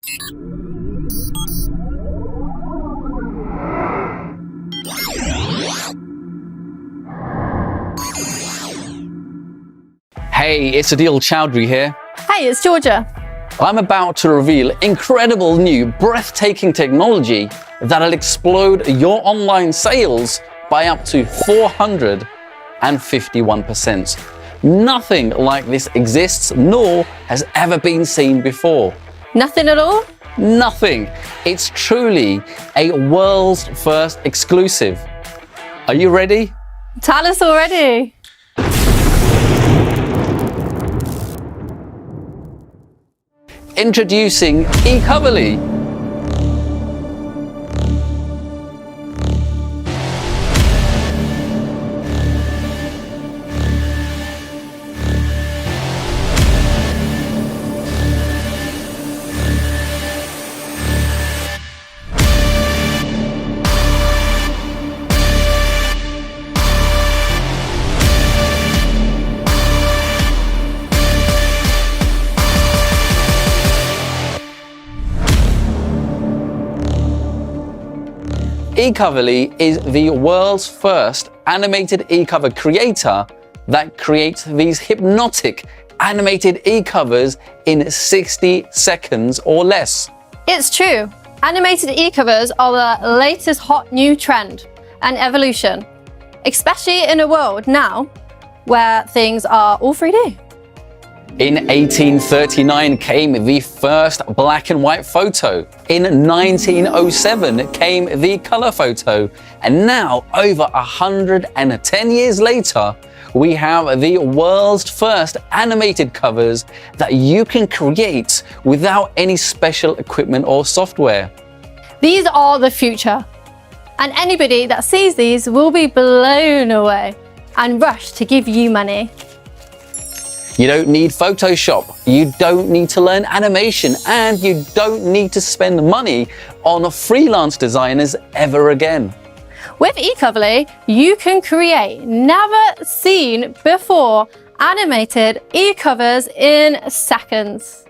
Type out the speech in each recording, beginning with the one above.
Hey, it's Adil Chowdhury here. Hey, it's Georgia. I'm about to reveal incredible new breathtaking technology that'll explode your online sales by up to 451%. Nothing like this exists nor has ever been seen before. Nothing at all? Nothing. It's truly a world's first exclusive. Are you ready? Tell us already. Introducing eCoverly. eCoverly is the world's first animated e-cover creator that creates these hypnotic animated e-covers in 60 seconds or less. It's true. Animated e-covers are the latest hot new trend and evolution, especially in a world now where things are all 3D. In 1839 came the first black and white photo. In 1907 came the color photo. And now, over 110 years later, we have the world's first animated covers that you can create without any special equipment or software. These are the future. And anybody that sees these will be blown away and rush to give you money. You don't need Photoshop, you don't need to learn animation, and you don't need to spend money on freelance designers ever again. With eCoverly, you can create never seen before animated e-covers in seconds.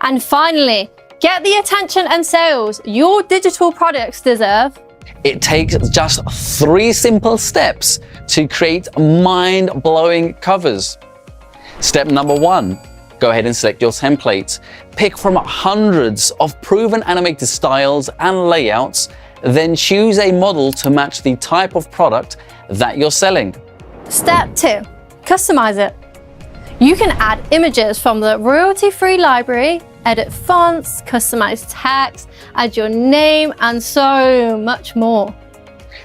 And finally, get the attention and sales your digital products deserve. It takes just 3 simple steps to create mind-blowing covers. Step number 1, go ahead and select your template. Pick from hundreds of proven animated styles and layouts, then choose a model to match the type of product that you're selling. Step 2, customize it. You can add images from the royalty-free library, edit fonts, customize text, add your name, and so much more.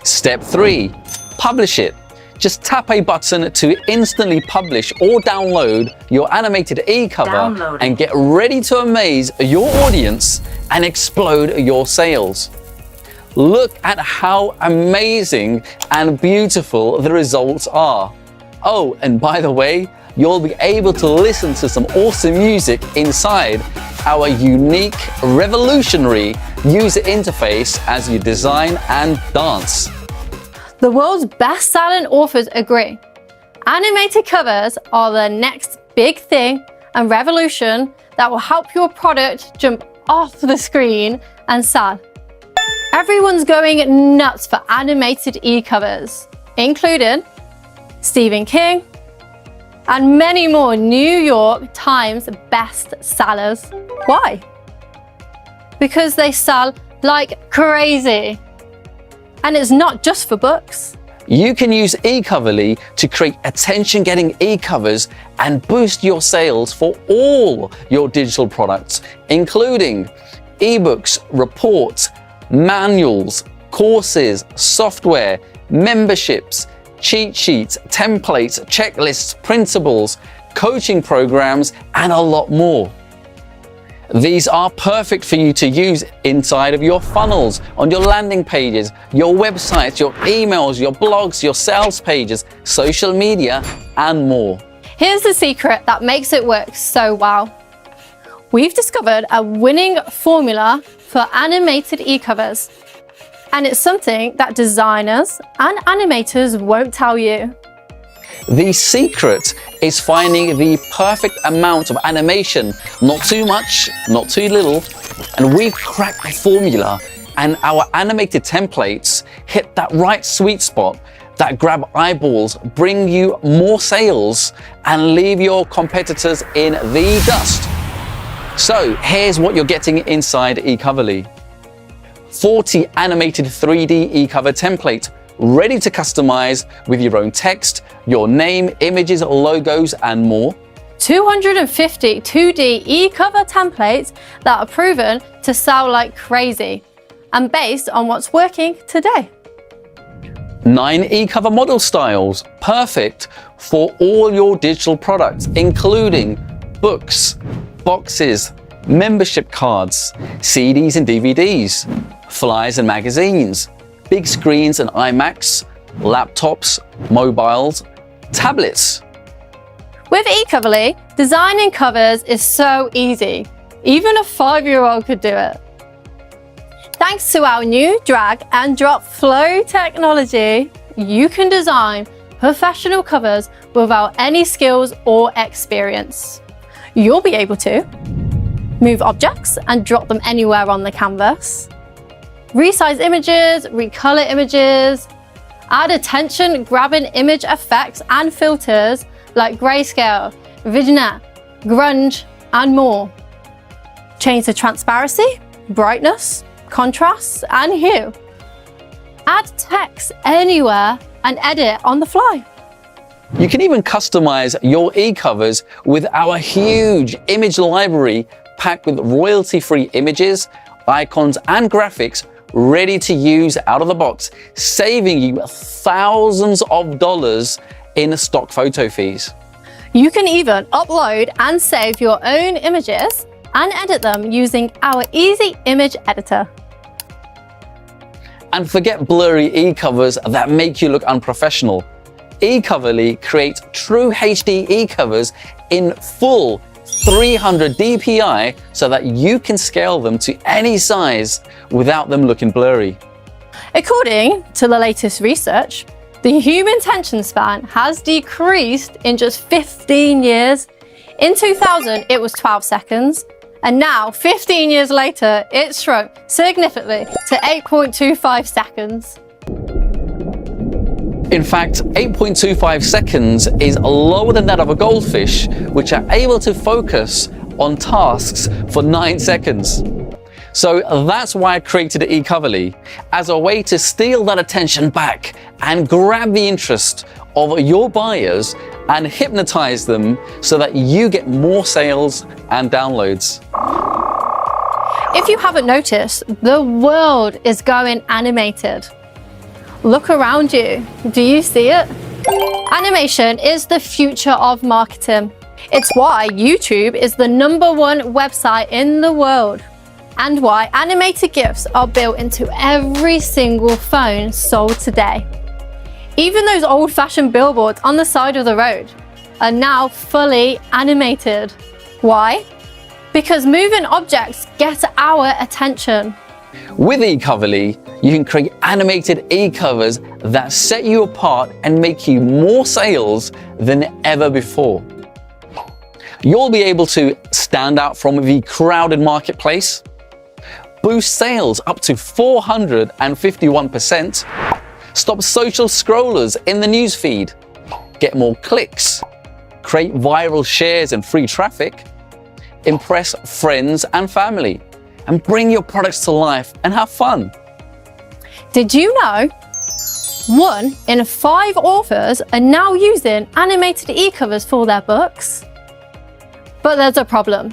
Step 3, publish it. Just tap a button to instantly publish or download your animated e-cover and get ready to amaze your audience and explode your sales. Look at how amazing and beautiful the results are. Oh, and by the way, you'll be able to listen to some awesome music inside our unique, revolutionary user interface as you design and dance. The world's best-selling authors agree. Animated covers are the next big thing and revolution that will help your product jump off the screen and sell. Everyone's going nuts for animated e-covers, including Stephen King and many more New York Times bestsellers. Why? Because they sell like crazy. And it's not just for books. You can use eCoverly to create attention-getting e-covers and boost your sales for all your digital products, including ebooks, reports, manuals, courses, software, memberships, cheat sheets, templates, checklists, printables, coaching programs, and a lot more. These are perfect for you to use inside of your funnels, on your landing pages, your websites, your emails, your blogs, your sales pages, social media, and more. Here's the secret that makes it work so well. We've discovered a winning formula for animated e-covers, and it's something that designers and animators won't tell you. The secret is finding the perfect amount of animation, not too much, not too little, and we've cracked the formula, and our animated templates hit that right sweet spot that grab eyeballs, bring you more sales, and leave your competitors in the dust. So here's what you're getting inside eCoverly. 40 animated 3D eCover templates ready to customize with your own text, your name, images, logos, and more. 250 2D eCover templates that are proven to sell like crazy and based on what's working today. 9 eCover model styles, perfect for all your digital products, including books, boxes, membership cards, CDs and DVDs, flyers and magazines, big screens and iMacs, laptops, mobiles, tablets. With eCoverly, designing covers is so easy. Even a 5-year-old could do it. Thanks to our new drag and drop flow technology, you can design professional covers without any skills or experience. You'll be able to move objects and drop them anywhere on the canvas, resize images, recolor images, add attention-grabbing image effects and filters like grayscale, vignette, grunge, and more. Change the transparency, brightness, contrast, and hue. Add text anywhere and edit on the fly. You can even customize your eCovers with our huge image library packed with royalty-free images, icons, and graphics ready to use out of the box, saving you thousands of dollars in stock photo fees. You can even upload and save your own images and edit them using our easy image editor. And forget blurry eCovers that make you look unprofessional. eCoverly creates true HD eCovers in full 300 dpi so that you can scale them to any size without them looking blurry. According to the latest research, the human attention span has decreased in just 15 years. In 2000, it was 12 seconds. And now, 15 years later, it's shrunk significantly to 8.25 seconds. In fact, 8.25 seconds is lower than that of a goldfish, which are able to focus on tasks for 9 seconds. So that's why I created eCoverly, as a way to steal that attention back and grab the interest of your buyers and hypnotize them so that you get more sales and downloads. If you haven't noticed, the world is going animated. Look around you. Do you see it? Animation is the future of marketing. It's why YouTube is the #1 website in the world, and why animated GIFs are built into every single phone sold today. Even those old-fashioned billboards on the side of the road are now fully animated. Why? Because moving objects get our attention. With eCoverly, you can create animated eCovers that set you apart and make you more sales than ever before. You'll be able to stand out from the crowded marketplace, boost sales up to 451%, stop social scrollers in the newsfeed, get more clicks, create viral shares and free traffic, impress friends and family, and bring your products to life and have fun. Did you know 1 in 5 authors are now using animated eCovers for their books? But there's a problem.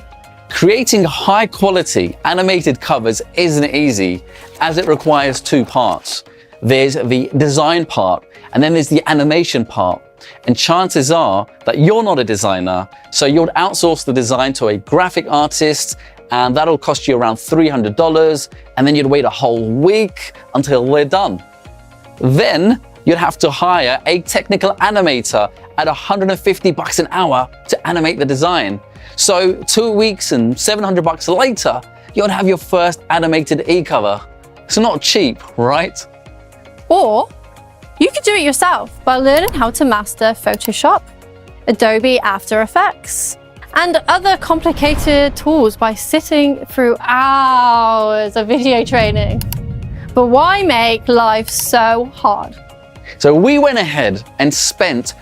Creating high quality animated covers isn't easy, as it requires 2 parts. There's the design part, and then there's the animation part. And chances are that you're not a designer, so you'll outsource the design to a graphic artist, and that'll cost you around $300, and then you'd wait a whole week until they're done. Then you'd have to hire a technical animator at $150 an hour to animate the design. So 2 weeks and $700 later, you'd have your first animated eCover. It's not cheap, right? Or You could do it yourself by learning how to master Photoshop, Adobe After Effects, and other complicated tools by sitting through hours of video training. But why make life so hard? So we went ahead and spent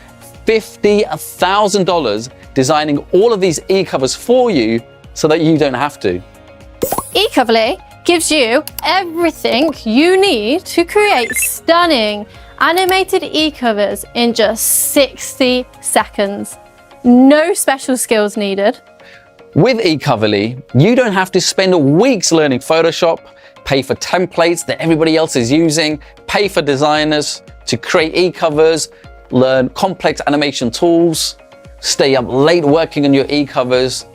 $50,000 designing all of these eCovers for you so that you don't have to. eCoverly gives you everything you need to create stunning animated eCovers in just 60 seconds. No special skills needed. With eCoverly, you don't have to spend weeks learning Photoshop, pay for templates that everybody else is using, pay for designers to create eCovers, learn complex animation tools, stay up late working on your eCovers.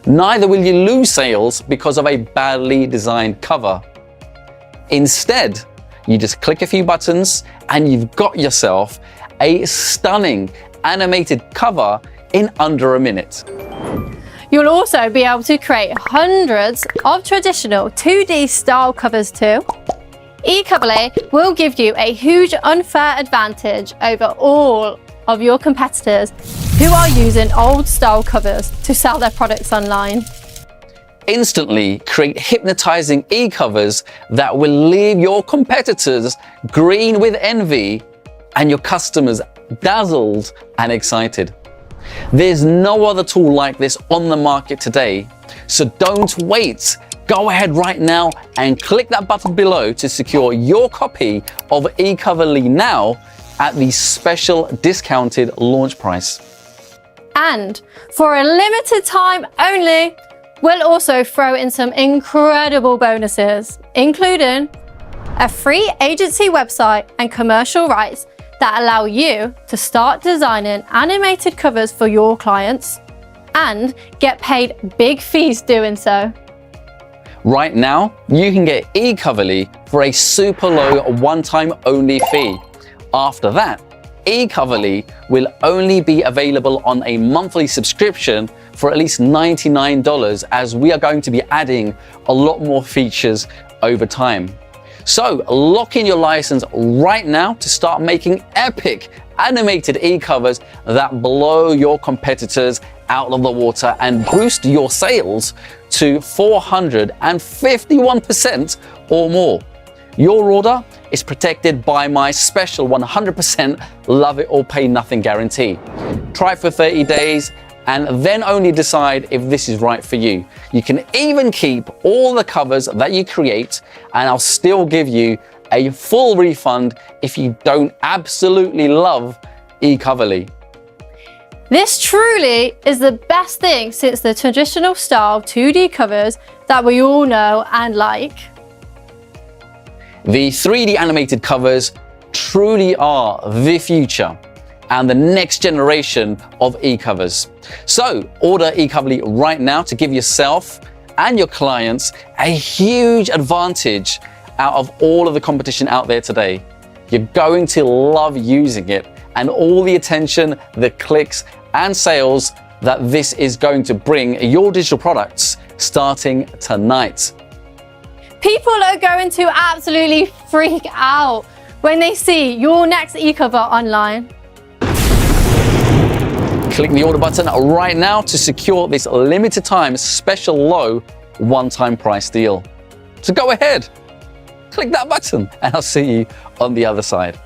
Neither will you lose sales because of a badly designed cover. Instead, you just click a few buttons and you've got yourself a stunning animated cover in under a minute. You'll also be able to create hundreds of traditional 2D style covers too. eCoverly will give you a huge unfair advantage over all of your competitors who are using old style covers to sell their products online. Instantly create hypnotizing eCovers that will leave your competitors green with envy and your customers dazzled and excited. There's no other tool like this on the market today, so don't wait. Go ahead right now and click that button below to secure your copy of eCoverly now at the special discounted launch price. And for a limited time only, we'll also throw in some incredible bonuses, including a free agency website and commercial rights that allow you to start designing animated covers for your clients and get paid big fees doing so. Right now, you can get eCoverly for a super low one-time only fee. After that, eCoverly will only be available on a monthly subscription for at least $99, as we are going to be adding a lot more features over time. So lock in your license right now to start making epic animated eCovers that blow your competitors out of the water and boost your sales to 451% or more. Your order is protected by my special 100% love it or pay nothing guarantee. Try for 30 days and then only decide if this is right for you. You can even keep all the covers that you create and I'll still give you a full refund if you don't absolutely love eCoverly. This truly is the best thing since the traditional style 2D covers that we all know and like. The 3D animated covers truly are the future and the next generation of eCovers. So order eCoverly right now to give yourself and your clients a huge advantage out of all of the competition out there today. You're going to love using it and all the attention, the clicks and sales that this is going to bring your digital products starting tonight. People are going to absolutely freak out when they see your next eCover online. Click the order button right now to secure this limited time special low one-time price deal. So go ahead, click that button and I'll see you on the other side.